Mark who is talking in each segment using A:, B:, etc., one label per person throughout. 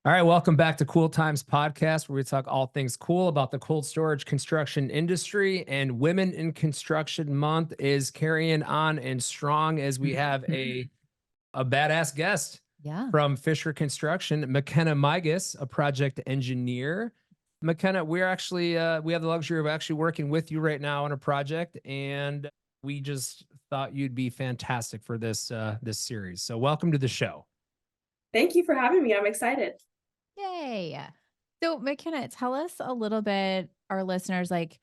A: All right, welcome back to Cool Times Podcast, where we talk all things cool about the cold storage construction industry. And Women in Construction Month is carrying on and strong as we have a badass guest from Fisher Construction, McKenna Migas, a project engineer. McKenna, we're actually we have the luxury of actually working with you right now on a project, and we just thought you'd be fantastic for this this series. So welcome to the show.
B: Thank you for having me. I'm excited.
C: Yay. So McKenna, tell us a little bit, our listeners, like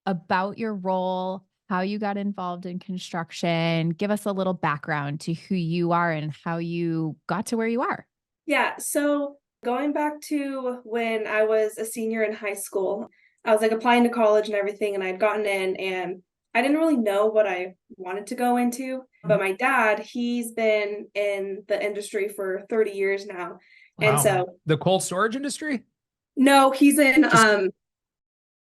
C: about your role, how you got involved in construction. Give us a little background to who you are and how you got to where you are.
B: Yeah. So going back to when I was a senior in high school, I was like applying to college and everything, and I'd gotten in and I didn't really know what I wanted to go into. But my dad, he's been in the industry for 30 years now.
A: Wow.
B: And so
A: the cold storage industry?
B: No, he's in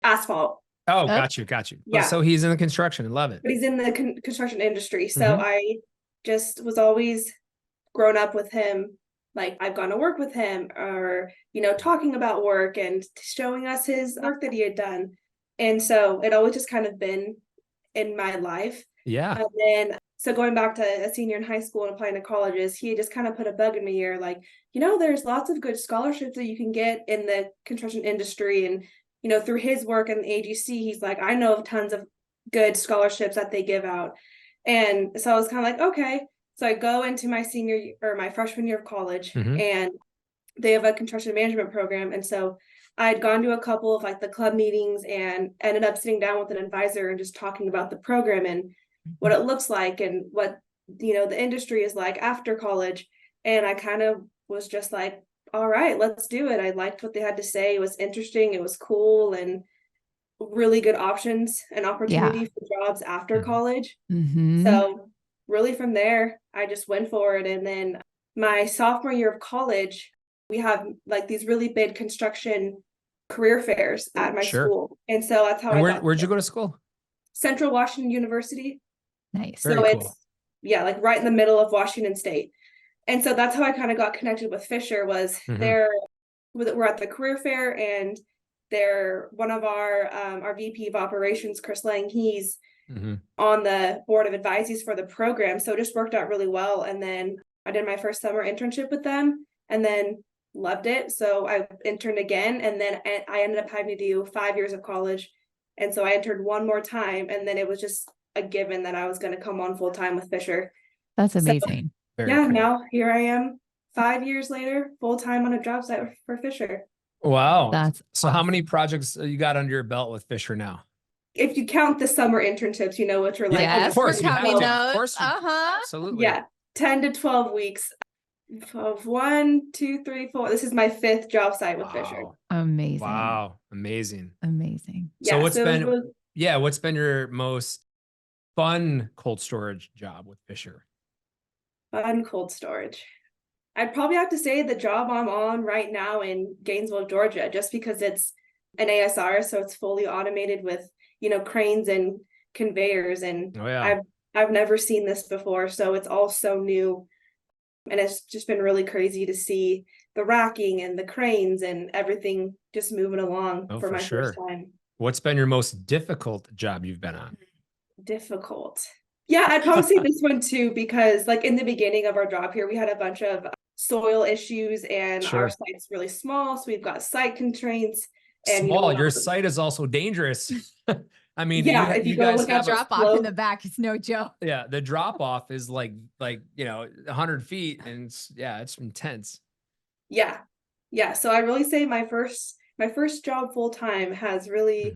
B: asphalt.
A: Oh, got you.
B: Yeah.
A: So he's in the construction. I love it.
B: But he's in the construction industry. So I just was always grown up with him. Like I've gone to work with him or, talking about work and showing us his work that he had done. And so it always just kind of been in my life.
A: Yeah.
B: And then, so going back to a senior in high school and applying to colleges, he just kind of put a bug in my ear, like, there's lots of good scholarships that you can get in the construction industry. And, through his work in the AGC, he's like, I know of tons of good scholarships that they give out. And so I was kind of like, okay. So I go into my my freshman year of college and they have a construction management program. And so I'd gone to a couple of like the club meetings and ended up sitting down with an advisor and just talking about the program and what it looks like and what, the industry is like after college. And I kind of was just like, all right, let's do it. I liked what they had to say. It was interesting. It was cool and really good options and opportunity for jobs after college. So really from there, I just went for it. And then my sophomore year of college, we have like these really big construction career fairs at my school. And so that's how
A: where'd you go to school? Central
B: Washington University.
C: Nice.
B: So it's like right in the middle of Washington State. And so that's how I kind of got connected with Fisher was we're at the career fair and they're one of our VP of operations, Chris Lang, he's on the board of advisees for the program. So it just worked out really well. And then I did my first summer internship with them and then loved it. So I interned again. And then I ended up having to do 5 years of college. And so I interned one more time. And then it was just a given that I was going to come on full time with Fisher.
C: That's amazing.
B: So, cool. Now here I am 5 years later, full time on a job site for Fisher.
A: Wow. That's so awesome. How many projects you got under your belt with Fisher now?
B: If you count the summer internships, which are like,
A: of course, absolutely.
B: Yeah. 10 to 12 weeks of 1, 2, 3, 4. This is my 5th job site with Fisher.
C: Amazing.
A: Wow. Amazing.
C: So
A: what's been your most fun cold storage job with Fisher?
B: Fun cold storage. I'd probably have to say the job I'm on right now in Gainesville, Georgia, just because it's an ASR, so it's fully automated with, cranes and conveyors. And I've never seen this before, so it's all so new. And it's just been really crazy to see the racking and the cranes and everything just moving along for my first time.
A: What's been your most difficult job you've been on?
B: Difficult. Yeah, I'd probably say this one too, because like in the beginning of our job here, we had a bunch of soil issues and our site's really small. So we've got site constraints. And
A: your site is also dangerous. I mean,
B: if you guys have
C: a drop off in the back, it's no joke.
A: Yeah, the drop off is like 100 feet, and it's intense.
B: Yeah. So I really say my first job full time has really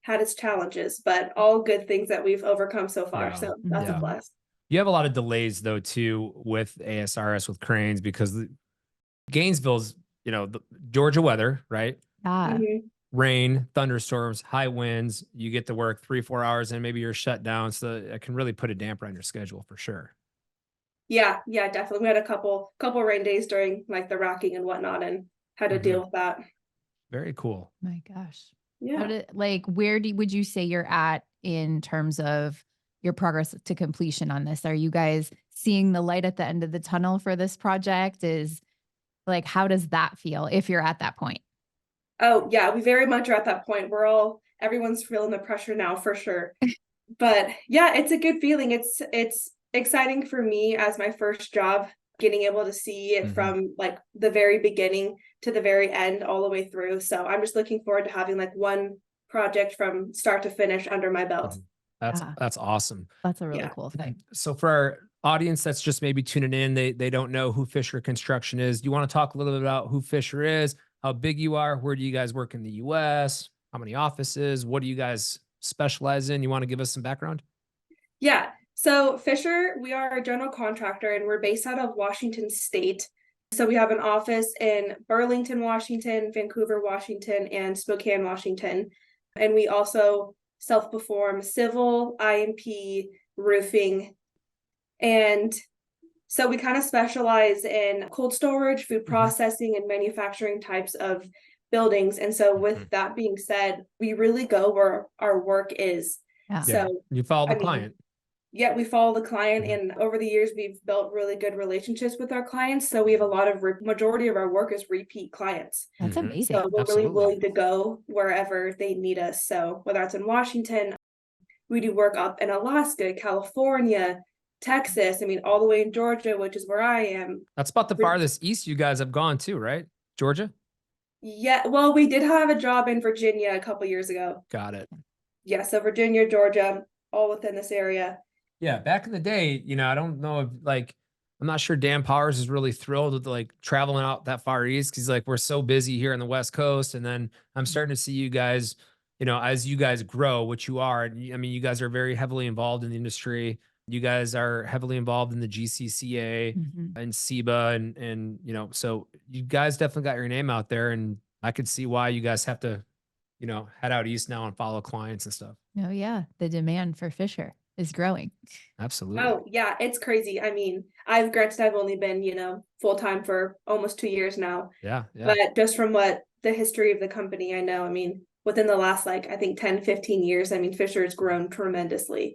B: had its challenges, but all good things that we've overcome so far. So that's a plus.
A: You have a lot of delays though too with ASRS with cranes because Gainesville's the Georgia weather, right? Rain, thunderstorms, high winds, you get to work 3-4 hours and maybe you're shut down. So it can really put a damper on your schedule for sure.
B: Yeah, definitely. We had a couple rain days during like the racking and whatnot and had to deal with that.
A: Very cool.
C: My gosh.
B: Yeah.
C: Where would you say you're at in terms of your progress to completion on this? Are you guys seeing the light at the end of the tunnel for this project? Like, how does that feel if you're at that point?
B: Oh yeah, we very much are at that point. Everyone's feeling the pressure now for sure. But yeah, it's a good feeling. It's exciting for me as my first job, getting able to see it from like the very beginning to the very end, all the way through. So I'm just looking forward to having like one project from start to finish under my belt.
A: That's awesome.
C: That's a really cool thing.
A: So for our audience that's just maybe tuning in, they don't know who Fisher Construction is. Do you want to talk a little bit about who Fisher is, how big you are, where do you guys work in the US, how many offices, what do you guys specialize in? You want to give us some background?
B: Yeah. So Fisher, we are a general contractor and we're based out of Washington State. So we have an office in Burlington, Washington, Vancouver, Washington, and Spokane, Washington. And we also self-perform civil, IMP, roofing. And so we kind of specialize in cold storage, food processing, and manufacturing types of buildings. And so with that being said, we really go where our work is.
C: Yeah.
B: So
A: you follow the client.
B: Yeah, we follow the client, and over the years we've built really good relationships with our clients. So we have a lot of majority of our work is repeat clients.
C: That's amazing.
B: So we're really willing to go wherever they need us. So whether it's in Washington, we do work up in Alaska, California, Texas. I mean, all the way in Georgia, which is where I am.
A: That's about the farthest east you guys have gone to, right? Georgia?
B: Yeah, well, we did have a job in Virginia a couple years ago.
A: Got it.
B: Yeah, so Virginia, Georgia, all within this area.
A: Yeah, back in the day, I don't know if I'm not sure Dan Powers is really thrilled with like traveling out that far east because like we're so busy here on the West Coast. And then I'm starting to see you guys, as you guys grow, which you are. I mean, you guys are very heavily involved in the industry. You guys are heavily involved in the GCCA and SEBA and so you guys definitely got your name out there. And I could see why you guys have to, head out east now and follow clients and stuff.
C: Oh yeah, the demand for Fisher is growing.
A: Absolutely.
B: Oh yeah, it's crazy. I mean, I've only been, full-time for almost 2 years now.
A: Yeah.
B: But just from what the history of the company, I know, I mean, within the last, like, I think 10, 15 years, I mean, Fisher has grown tremendously,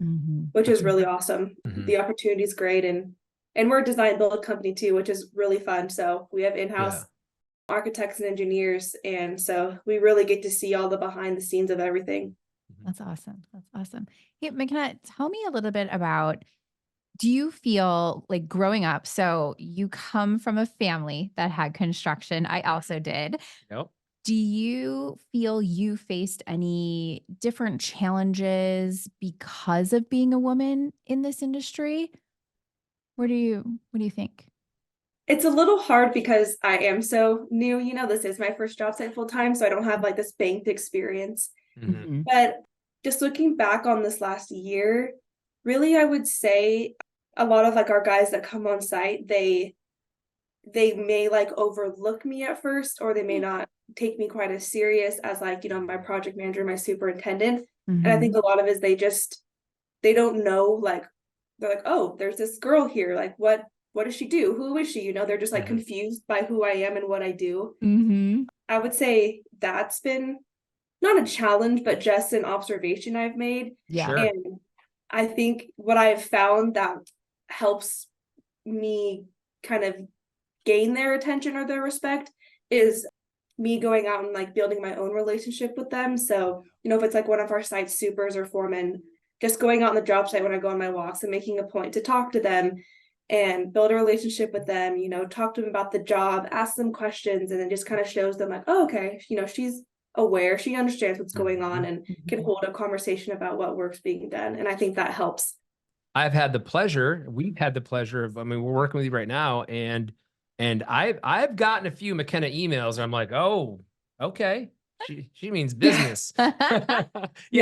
B: which is really awesome. The opportunity is great. And we're a design build company too, which is really fun. So we have in-house architects and engineers. And so we really get to see all the behind the scenes of everything.
C: That's awesome. That's awesome. Hey, McKenna, tell me a little bit about, do you feel like growing up, so you come from a family that had construction. I also did.
A: Yep.
C: Do you feel you faced any different challenges because of being a woman in this industry? What do you think?
B: It's a little hard because I am so new, this is my first job site full time, so I don't have like this banked experience. But just looking back on this last year, really, I would say a lot of like our guys that come on site, they may like overlook me at first, or they may not take me quite as serious as like, my project manager, my superintendent. And I think a lot of it is they don't know, like, they're like, oh, there's this girl here. Like, what does she do? Who is she? They're just like confused by who I am and what I do. I would say that's been not a challenge, but just an observation I've made.
C: Yeah.
A: Sure.
B: And I think what I've found that helps me kind of gain their attention or their respect is me going out and like building my own relationship with them. So, if it's like one of our site supers or foremen, just going out on the job site when I go on my walks and making a point to talk to them and build a relationship with them, talk to them about the job, ask them questions, and then just kind of shows them like, oh, okay, she's aware, she understands what's going on and can hold a conversation about what work's being done. And I think that helps.
A: We've had the pleasure of, we're working with you right now. And I've gotten a few McKenna emails and I'm like, oh, okay. She means business. You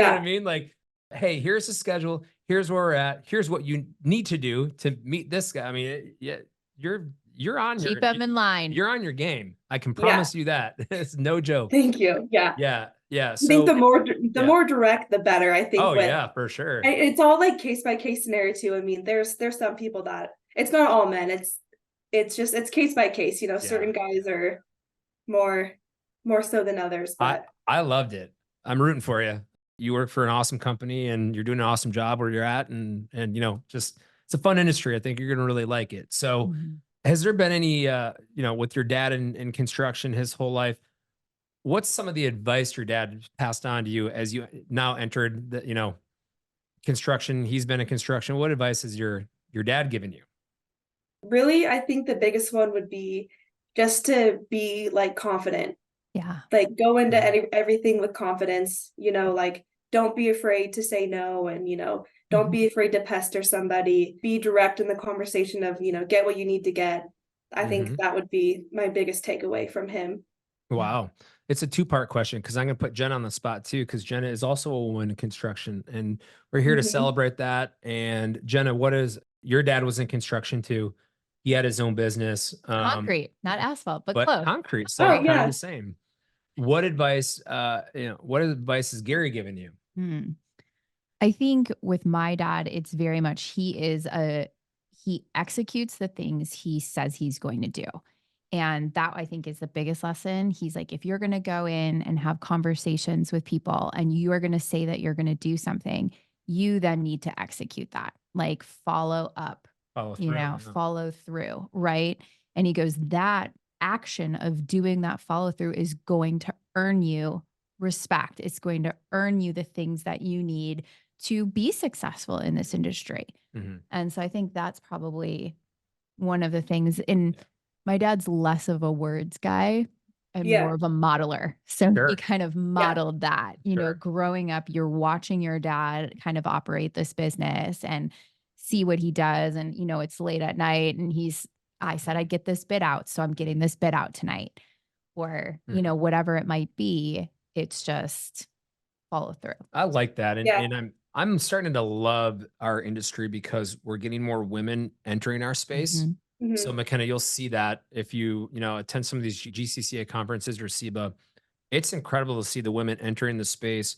A: know what I mean? Like, hey, here's the schedule. Here's where we're at. Here's what you need to do to meet this guy. I mean, you're on
C: keep them in line.
A: You're on your game. I can promise you that. It's no joke.
B: Thank you. Yeah.
A: Yeah.
B: So, I think the more direct, the better. I think.
A: Oh yeah, for sure.
B: It's all like case by case scenario too. I mean, there's some people that it's not all men. It's case by case. Certain guys are more so than others. But
A: I loved it. I'm rooting for you. You work for an awesome company and you're doing an awesome job where you're at, and just it's a fun industry. I think you're gonna really like it. So Has there been any, with your dad in construction his whole life, what's some of the advice your dad passed on to you as you now entered the, construction? He's been in construction. What advice has your dad given you?
B: Really, I think the biggest one would be just to be like confident.
C: Yeah.
B: Like go into
A: Mhm.
B: everything with confidence, like don't be afraid to say no, and don't be afraid to pester somebody. Be direct in the conversation of, get what you need to get. I think
A: Mhm.
B: that would be my biggest takeaway from him.
C: Yeah.
A: Wow. It's a two-part question because I'm going to put Jenna on the spot too, because Jenna is also a woman in construction and we're here to
B: Mhm.
A: celebrate that. And Jenna, your dad was in construction too. He had his own business,
C: Concrete, not asphalt, but
A: but
C: close.
A: concrete.
B: Oh
A: So kind of
B: yeah.
A: the same. What advice has Gary given you?
C: Hmm. I think with my dad, it's very much he executes the things he says he's going to do. And that I think is the biggest lesson. He's like, if you're going to go in and have conversations with people and you are going to say that you're going to do something, you then need to execute that, like follow up,
A: Follow through. Yeah.
C: follow through. Right. And he goes, that action of doing that follow through is going to earn you respect. It's going to earn you the things that you need to be successful in this industry.
A: Mhm.
C: And so I think that's probably one of the things. And my dad's less of a words guy and
B: Yeah.
C: more of a modeler. So he
A: Sure.
C: kind of modeled that,
A: Sure.
C: growing up, you're watching your dad kind of operate this business and see what he does. And, it's late at night and I said, I'd get this bid out. So I'm getting this bid out tonight or,
A: Mhm.
C: whatever it might be. It's just follow through.
A: I like that. And
B: Yeah.
A: and I'm starting to love our industry because we're getting more women entering our space.
C: Mhm.
A: So
B: Mhm.
A: McKenna, you'll see that if you attend some of these GCCA conferences or SIBA, it's incredible to see the women entering the space.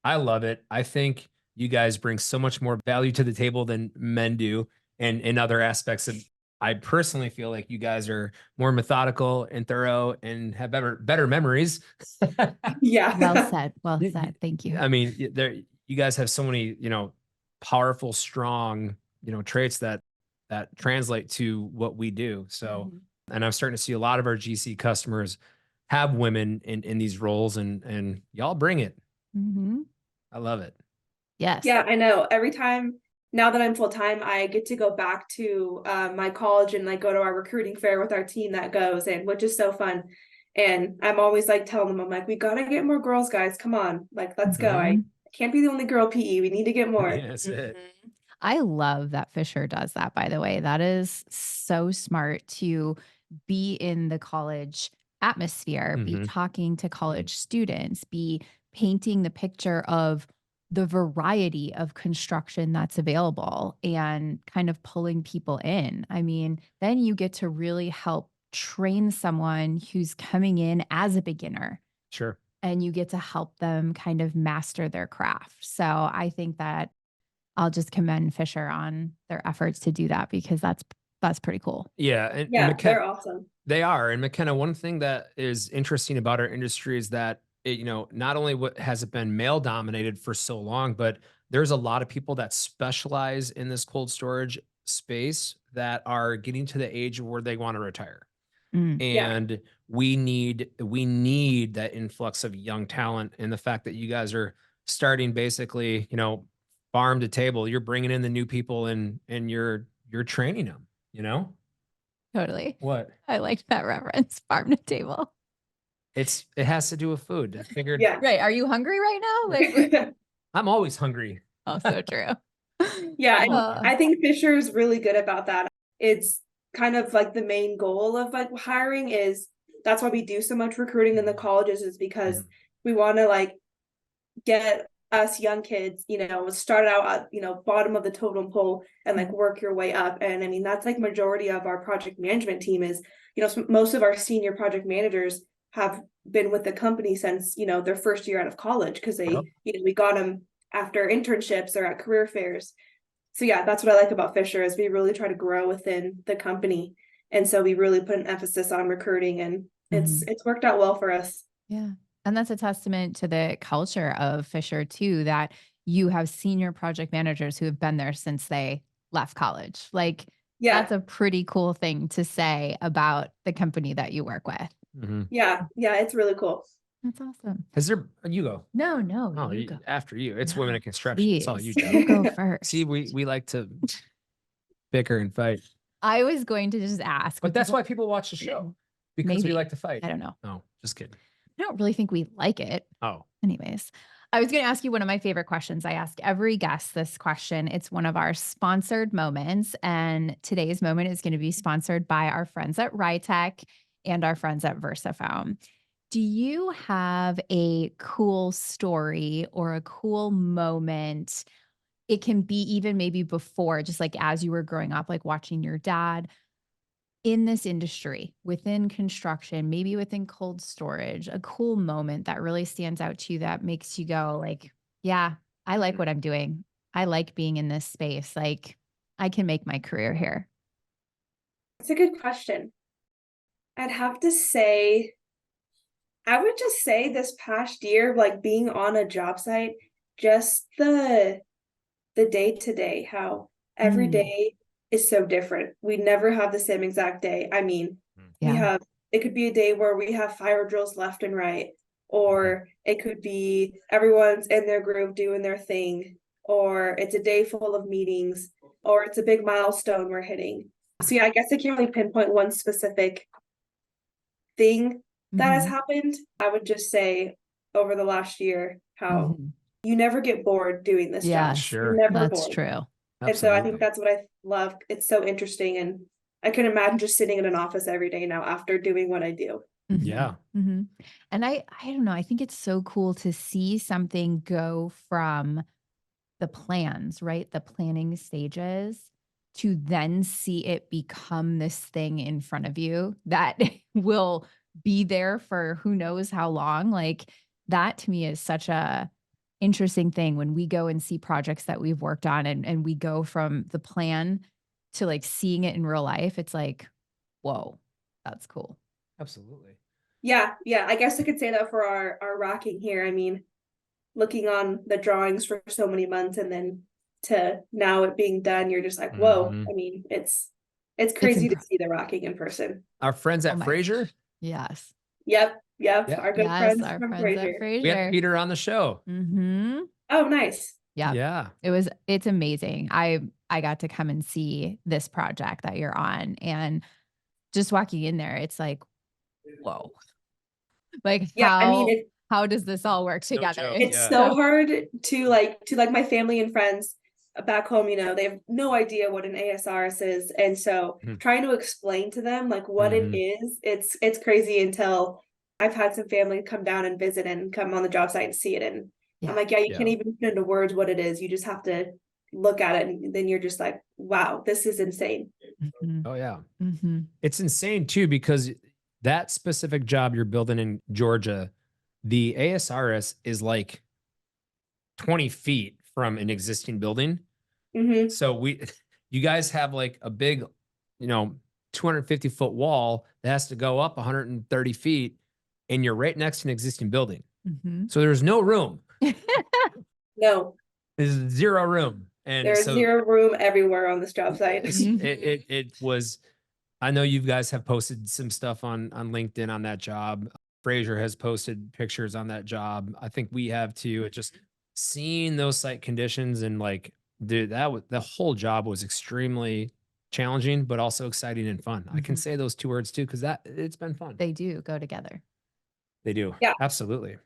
A: I love it. I think you guys bring so much more value to the table than men do, and in other aspects of. I personally feel like you guys are more methodical and thorough and have better memories.
C: Well
B: Yeah.
C: said. Well
A: Y-
C: said. Thank you.
A: I mean, you guys have so many, powerful, strong, traits that translate to what we do. So,
C: Mhm.
A: and I'm starting to see a lot of our GC customers have women in these roles, and y'all bring it.
C: Mhm.
A: I love it.
C: Yes.
B: Yeah, I know. Every time now that I'm full time, I get to go back to my college and like go to our recruiting fair with our team that goes, and which is so fun. And I'm always like telling them, I'm like, we gotta get more girls, guys. Come on, like let's go. I
C: Mhm.
B: can't be the only girl PE. We need to get more.
A: Yeah, that's it.
C: Mhm. I love that Fisher does that, by the way. That is so smart to be in the college atmosphere, be
A: Mhm.
C: talking to college students, be painting the picture of the variety of construction that's available and kind of pulling people in. I mean, then you get to really help train someone who's coming in as a beginner
A: Sure.
C: and you get to help them kind of master their craft. So I think that I'll just commend Fisher on their efforts to do that because that's pretty cool.
A: Yeah, and
B: Yeah,
A: McKenna,
B: they're awesome.
A: they are. And McKenna, one thing that is interesting about our industry is that not only what has it been male dominated for so long, but there's a lot of people that specialize in this cold storage space that are getting to the age where they want to retire.
C: Mm,
B: Yeah.
A: And we need that influx of young talent, and the fact that you guys are starting basically, farm to table, you're bringing in the new people and you're training them,
C: totally.
A: what
C: I liked that reference. Farm to table.
A: it has to do with food. I figured
B: Yeah.
C: Right. Are you hungry right now?
A: I'm always hungry.
C: Oh, so true.
B: Yeah, and
C: Uh,
B: I think Fisher is really good about that. It's kind of like the main goal of like hiring is that's why we do so much recruiting in the colleges is because
A: Mhm.
B: we want to like get us young kids, start out at, bottom of the totem pole and like work your way up. And I mean, that's like majority of our project management team is, most of our senior project managers have been with the company since, their first year out of college because
A: Yep.
B: we got them after internships or at career fairs. So yeah, that's what I like about Fisher is we really try to grow within the company. And so we really put an emphasis on recruiting and
C: mhm.
B: it's worked out well for us.
C: Yeah. And that's a testament to the culture of Fisher too, that you have senior project managers who have been there since they left college. Like
B: Yeah.
C: That's a pretty cool thing to say about the company that you work with.
A: Mhm.
B: Yeah. Yeah. It's really cool.
C: That's awesome.
A: Has there, you go.
C: No,
A: Oh,
C: you go.
A: after you. It's
C: No,
A: women in construction. It's all
C: please,
A: you, Joe.
C: you go first.
A: See, we like to bicker and fight.
C: I was going to just ask.
A: But that's why people watch the show. Because we
C: Maybe.
A: like to fight.
C: I don't know.
A: No, just kidding.
C: I don't really think we like it.
A: Oh.
C: Anyways, I was going to ask you one of my favorite questions. I ask every guest this question. It's one of our sponsored moments. And today's moment is going to be sponsored by our friends at Rytech and our friends at Versafoam. Do you have a cool story or a cool moment? It can be even maybe before, just like as you were growing up, like watching your dad in this industry, within construction, maybe within cold storage, a cool moment that really stands out to you that makes you go like, yeah, I like what I'm doing. I like being in this space. Like I can make my career here.
B: It's a good question. I'd have to say, I would just say this past year, like being on a job site, just the day to day, how every
C: Mm.
B: day is so different. We never have the same exact day. I mean, we
C: Yeah.
B: have, it could be a day where we have fire drills left and right, or it could be everyone's in their groove doing their thing, or it's a day full of meetings, or it's a big milestone we're hitting. So yeah, I guess I can't really pinpoint one specific thing that has
C: Mhm.
B: happened. I would just say over the last year, how
C: Mhm.
B: you never get bored doing this
C: Yeah,
B: job.
A: Sure.
B: You're never
C: that's
B: bored.
C: true.
B: And so I think
A: Absolutely.
B: that's what I love. It's so interesting. And I can imagine just sitting in an office every day now after doing what I do.
C: Mhm.
A: Yeah.
C: Mhm. And I don't know. I think it's so cool to see something go from the plans, right? The planning stages to then see it become this thing in front of you that will be there for who knows how long. Like that to me is such a interesting thing when we go and see projects that we've worked on and we go from the plan to like seeing it in real life. It's like, whoa, that's cool.
A: Absolutely.
B: Yeah, yeah. I guess I could say that for our rocking here. I mean, looking on the drawings for so many months and then to now it being done, you're just like, whoa.
A: Mhm.
B: I mean, it's crazy to
C: impressive.
B: see the rocking in person.
A: Our friends
C: Oh
A: at
C: my
A: Fraser,
C: Yes.
B: Yep, yep.
A: Yeah.
B: Our good
C: Yes,
B: friends
C: our
B: from
C: friends at
B: Fraser.
A: we had
C: Fraser.
A: Peter on the show.
C: Mm-hmm.
B: Oh, nice.
C: Yeah.
A: Yeah.
C: It's amazing. I got to come and see this project that you're on and just walking in there, it's like, whoa. Like
B: Yeah, I mean,
C: how does this all work together?
A: joke,
B: it's
A: yeah.
B: so hard to like my family and friends back home, you know, they have no idea what an ASRS is. And so
A: Mhm.
B: trying to explain to them like what it
A: Mhm.
B: is, it's crazy until I've had some family come down and visit and come on the job site and see it. And
C: Yeah.
B: I'm like, yeah, you
A: Yeah.
B: can't even put into words what it is. You just have to look at it and then you're just like, wow, this is insane.
C: Mhm.
A: Oh yeah.
C: Mhm.
A: It's insane too, because that specific job you're building in Georgia, the ASRS is like 20 feet from an existing building.
B: Hmm.
A: So you guys have like a big, 250-foot wall that has to go up 130 feet, and you're right next to an existing building.
C: Mhm.
A: So there's no room.
B: No,
A: There's zero room. And
B: there's
A: so
B: zero room everywhere on this job site.
A: it was, I know you guys have posted some stuff on LinkedIn on that job. Fraser has posted pictures on that job. I think we have too. It just seeing those site conditions and like, dude, the whole job was extremely challenging, but also exciting and fun. I can
C: Mhm.
A: say those two words too, because it's been fun.
C: They do go together.
A: They do.
B: Yeah.
A: Absolutely.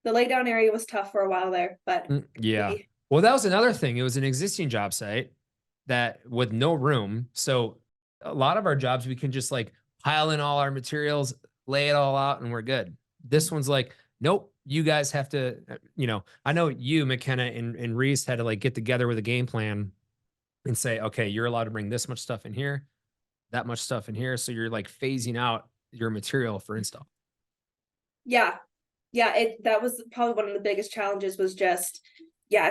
B: The laydown area was tough for a while there, but
A: Yeah.
B: we-
A: Well, that was another thing. It was an existing job site that with no room. So a lot of our jobs, we can just like pile in all our materials, lay it all out, and we're good. This one's like, nope, you guys have to, I know you, McKenna, and Reese had to like get together with a game plan and say, okay, you're allowed to bring this much stuff in here, that much stuff in here. So you're like phasing out your material for install.
B: yeah, that was probably one of the biggest challenges was just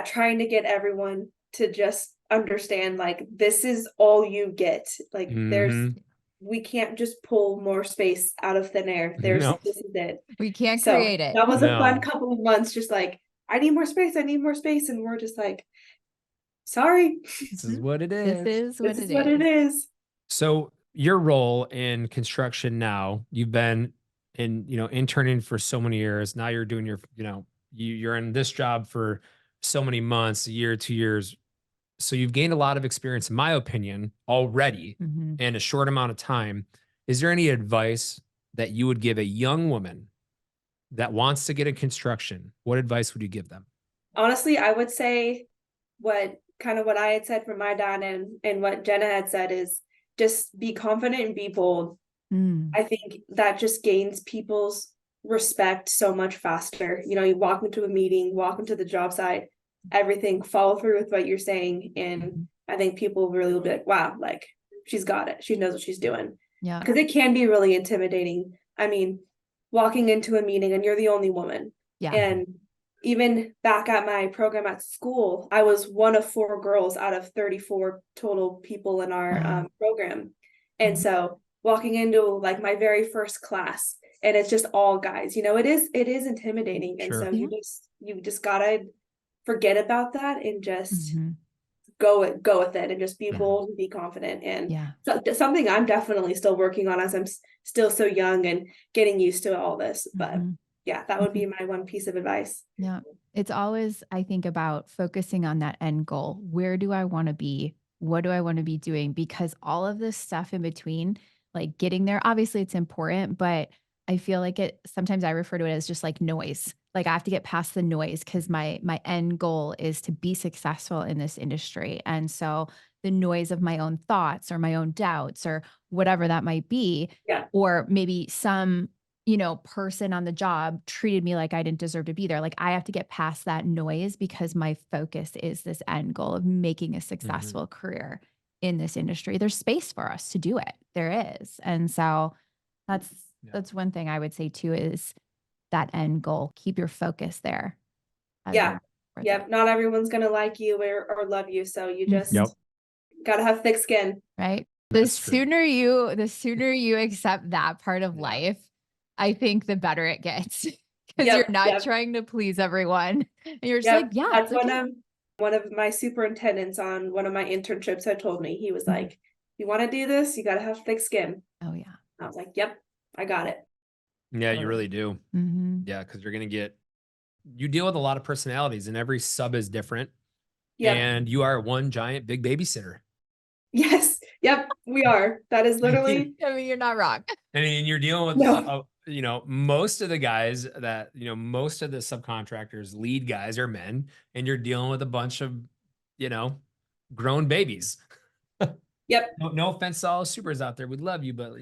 B: trying to get everyone to just understand like this is all you get. Like
A: Mhm.
B: we can't just pull more space out of thin air.
A: No.
B: This is it.
C: We can't
B: So
C: create it.
B: that was a fun
A: No.
B: couple of months, just like I need more space, and we're just like, sorry,
A: This is what it
C: This
A: is.
C: is what
B: this
C: it
B: is what it
C: is.
B: is.
A: So your role in construction now, you've been interning for so many years. Now you're doing you're in this job for so many months, a year, 2 years. So you've gained a lot of experience, in my opinion, already
C: Mm-hmm.
A: in a short amount of time. Is there any advice that you would give a young woman that wants to get in construction? What advice would you give them?
B: Honestly, I would say what I had said from my dad and what Jenna had said is just be confident and be bold.
C: Mm.
B: I think that just gains people's respect so much faster. You know, you walk into a meeting, walk into the job site, everything, follow through with what you're saying. And I think people really will be like, wow, like she's got it. She knows what she's doing.
C: Yeah.
B: Because it can be really intimidating. I mean, walking into a meeting and you're the only woman.
C: Yeah.
B: And even back at my program at school, I was one of 4 girls out of 34 total people in our program. And so walking into like my very first class and it's just all guys, you know, it is intimidating. And
A: Sure.
B: so you just gotta forget about that and just
C: Mm-hmm.
B: go with it and just be
C: Yeah.
B: bold and be confident. And
C: Yeah.
B: so something I'm definitely still working on as I'm still so young and getting used to all this. But yeah, that would be my one piece of advice.
C: Yeah. It's always, I think, about focusing on that end goal. Where do I want to be? What do I want to be doing? Because all of this stuff in between, like getting there, obviously it's important, but I feel like sometimes I refer to it as just like noise. Like I have to get past the noise because my end goal is to be successful in this industry. And so the noise of my own thoughts or my own doubts or whatever that might be,
B: Yeah.
C: or maybe some person on the job treated me like I didn't deserve to be there. Like I have to get past that noise because my focus is this end goal of making a successful career in this industry. There's space for us to do it. There is. And so that's one thing I would say too, is that end goal. Keep your focus there.
B: Yeah. Not everyone's going to like you or love you. So you just got to have thick skin.
C: Right.
A: That's
C: the sooner you accept that part of life, I think the better it gets because you're not trying to please everyone. And you're just like, yeah,
B: that's one of my superintendents on one of my internships had told me. He was like, you want to do this, you got to have thick skin.
C: Oh yeah.
B: I was like, yep, I got it.
A: Yeah, you really do. Yeah, because you deal with a lot of personalities and every sub is different.
B: Yeah.
A: And you are one giant big babysitter.
B: Yes. Yep. We are. That is literally.
C: I mean, you're not wrong.
A: I mean, you're dealing with, most of the guys that, most of the subcontractors, lead guys are men, and you're dealing with a bunch of, grown babies.
B: Yep.
A: No offense to all supers out there. We'd love you, but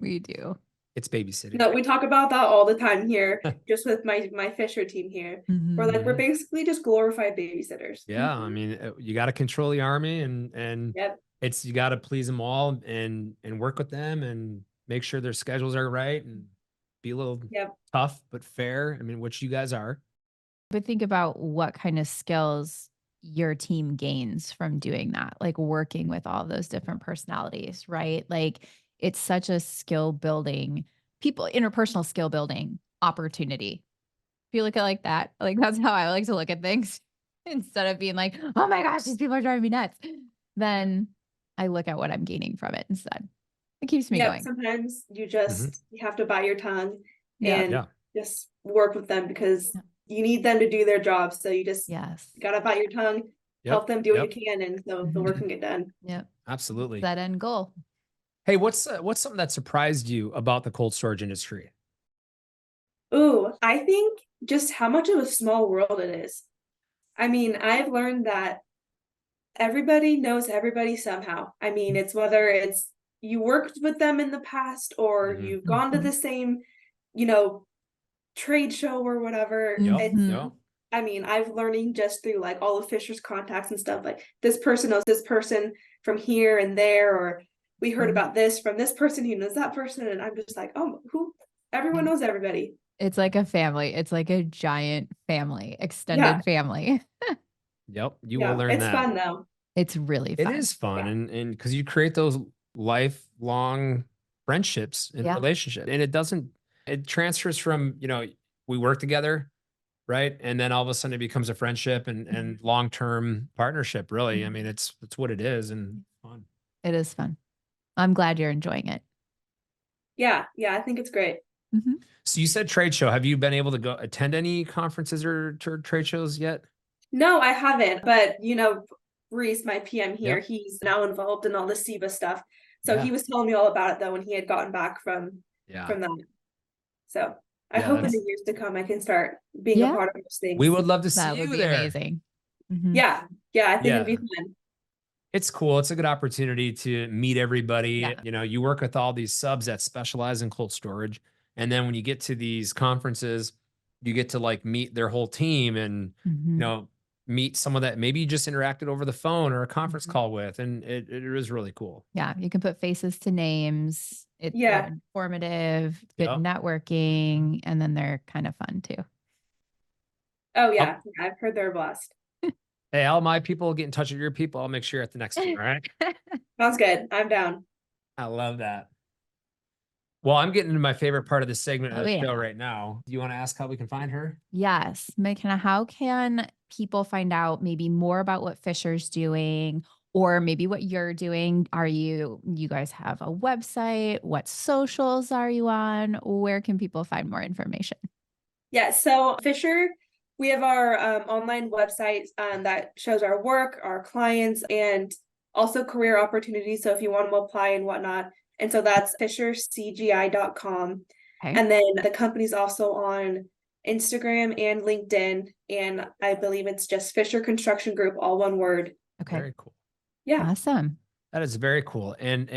C: we do.
A: It's babysitting.
B: No, we talk about that all the time here, just with my Fisher team here. We're basically just glorified babysitters.
A: Yeah, I mean, you got to control the army, and you got to please them all, and work with them, and make sure their schedules are right, and be a little tough but fair. I mean, which you guys are.
C: But think about what kind of skills your team gains from doing that, like working with all those different personalities, right? Like it's such a skill building, interpersonal skill building opportunity. If you look at it like that, like that's how I like to look at things instead of being like, oh my gosh, these people are driving me nuts. Then I look at what I'm gaining from it instead. It keeps me going.
B: Sometimes you just you have to bite your tongue and just work with them because you need them to do their job. So you just gotta bite your tongue, help them do what you can, and so the work can get done.
C: Yep.
A: Absolutely.
C: That end goal.
A: Hey, what's something that surprised you about the cold storage industry?
B: Ooh, I think just how much of a small world it is. I mean, I've learned that everybody knows everybody somehow. I mean, it's whether it's you worked with them in the past or you've gone to the same, trade show or whatever. I mean, I've learning just through like all of Fisher's contacts and stuff. Like this person knows this person from here and there, or we heard about this from this person who knows that person, and I'm just like, oh, everyone knows everybody.
C: It's like a family. It's like a giant family, extended family.
A: Yep, you will learn that.
B: It's fun though.
C: It's really fun.
A: It is fun, and because you create those lifelong friendships and relationships, and it transfers from we work together, right, and then all of a sudden it becomes a friendship and long-term partnership. Really, I mean, it's what it is, and fun.
C: It is fun. I'm glad you're enjoying it.
B: Yeah, I think it's great.
C: Mhm.
A: So you said trade show. Have you been able to go attend any conferences or trade shows yet?
B: No, I haven't, but Reese, my PM here,
A: Yep.
B: he's now involved in all the SIBA stuff. So
A: Yeah.
B: he was telling me all about it though when he had gotten back from
A: Yeah.
B: that. So I
A: Yeah,
B: hope in
A: that's-
B: the years to come I can start being a
C: Yeah.
B: part of those things.
A: We would love to see
C: That would
A: you
C: be
A: there.
C: amazing. Mhm.
B: Yeah, I think it'd be
A: Yeah.
B: fun.
A: It's cool. It's a good opportunity to meet everybody.
C: Yeah.
A: You know, you work with all these subs that specialize in cold storage. And then when you get to these conferences, you get to like meet their whole team and,
C: Mhm.
A: meet someone that maybe you just interacted over the phone or a conference
C: Mhm.
A: call with. And it is really cool.
C: Yeah, you can put faces to names. It's so
B: Yeah.
C: informative, good
A: Yep.
C: networking, and then they're kind of fun too.
B: Oh yeah, I've heard they're a blast.
A: Hey, all my people get in touch with your people. I'll make sure you're at the next one. All right.
B: Sounds good. I'm down.
A: I love that. Well, I'm getting into my favorite part of the segment of
C: Oh,
A: the
C: yeah.
A: show right now. Do you want to ask how we can find her?
C: Yes. McKenna, how can people find out maybe more about what Fisher's doing or maybe what you're doing? You guys have a website? What socials are you on? Where can people find more information?
B: Yeah, so Fisher, we have our online website that shows our work, our clients, and also career opportunities. So if you want to apply and whatnot. And so that's fishercgi.com.
C: Okay.
B: And then the company's also on Instagram and LinkedIn. And I believe it's just Fisher Construction Group, all one word.
C: Okay.
A: Very cool.
B: Yeah.
C: Awesome.
A: That is very cool. And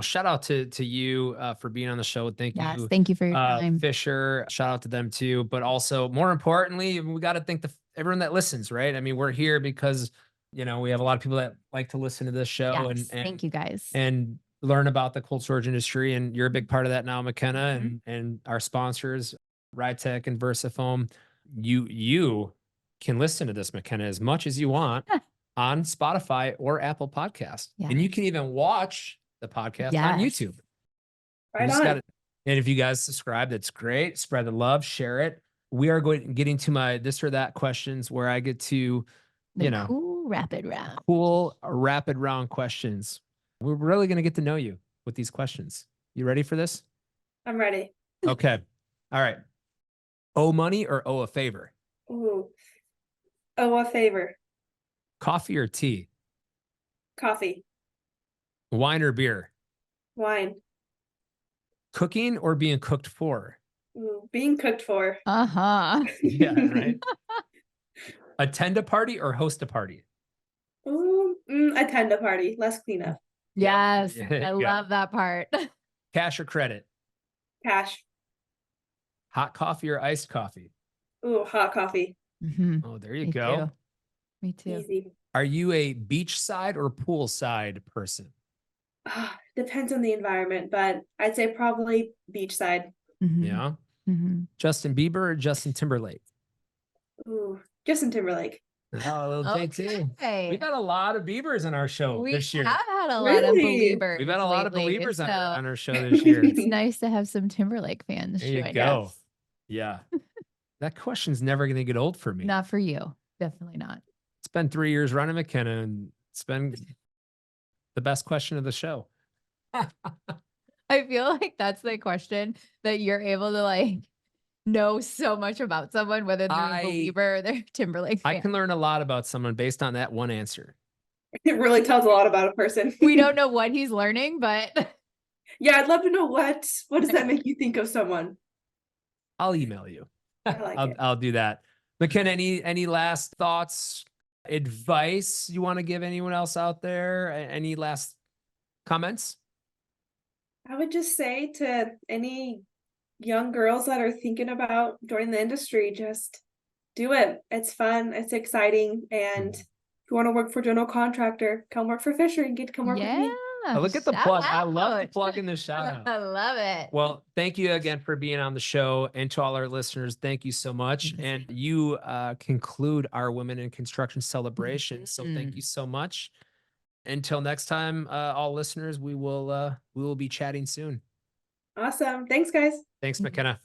A: shout out to you for being on the show. Thank
C: Yes.
A: you.
C: Thank you for your time.
A: Fisher, shout out to them too. But also more importantly, we got to thank everyone that listens, right? I mean, we're here because, we have a lot of people that like to listen to this show
C: Yes.
A: and
C: Thank you guys.
A: and learn about the cold storage industry. And you're a big part of that now, McKenna,
C: Mhm.
A: and our sponsors, RideTech and VersaFoam. You can listen to this, McKenna, as much as you want on Spotify or Apple Podcast.
C: Yeah.
A: And you can even watch the podcast on
C: Yes.
A: YouTube.
B: Right on.
A: And if you guys subscribe, that's great. Spread the love, share it. We are getting to my this or that questions where I get to,
C: The cool rapid
A: rapid round questions. We're really going to get to know you with these questions. You ready for this?
B: I'm ready.
A: Okay. All right. Owe money or owe a favor?
B: Ooh. Oh, a favor.
A: Coffee or tea?
B: Coffee.
A: Wine or beer?
B: Wine.
A: Cooking or being cooked for?
B: Ooh, being cooked for.
C: Uh-huh.
A: Yeah, right. Attend a party or host a party?
B: Ooh, attend a party. Less cleanup.
C: Yes.
A: Yeah.
C: I love that part.
A: Cash or credit?
B: Cash.
A: Hot coffee or iced coffee?
B: Ooh, hot coffee.
C: Mhm.
A: Oh, there you
C: Me
A: go.
C: too. Me too.
B: Easy.
A: Are you a beachside or poolside person?
B: Depends on the environment, but I'd say probably beachside.
C: Mhm.
A: Yeah.
C: Mhm.
A: Justin Bieber or Justin Timberlake?
B: Ooh, Justin Timberlake.
A: Oh, a little JT.
C: Okay.
A: We've had a lot of Biebers in our show
C: We
A: this year.
C: have had a lot of
B: Really?
C: believers.
A: We've had a lot of
C: lately,
A: believers on
C: so
A: our show this year.
C: it's nice to have some Timberlake fans
A: There you
C: join
A: go.
C: us.
A: Yeah. That question's never going to get old for me.
C: Not for you. Definitely not.
A: It's been 3 years running McKenna, and it's been the best question of the show.
C: I feel like that's the question that you're able to know so much about someone, whether they're a believer or they're Timberlake fan.
A: I can learn a lot about someone based on that one answer.
B: It really tells a lot about a person.
C: We don't know what he's learning, but
B: Yeah, I'd love to know what does that make you think of someone?
A: I'll email you.
B: I like it.
A: I'll do that. McKenna, any last thoughts, advice you want to give anyone else out there? Any last comments?
B: I would just say to any young girls that are thinking about joining the industry, just do it. It's fun. It's exciting. And if you want to work for a general contractor, come work for Fisher and get to come work with me.
A: Oh, look at the
C: shout
A: plug. I love the
C: out.
A: plug in the shout out.
C: I love it.
A: Well, thank you again for being on the show. And to all our listeners, thank you so much. And you conclude our Women in Construction celebration. So thank you so much. Until next time, all listeners, we will be chatting soon.
B: Awesome. Thanks, guys.
A: Thanks, McKenna.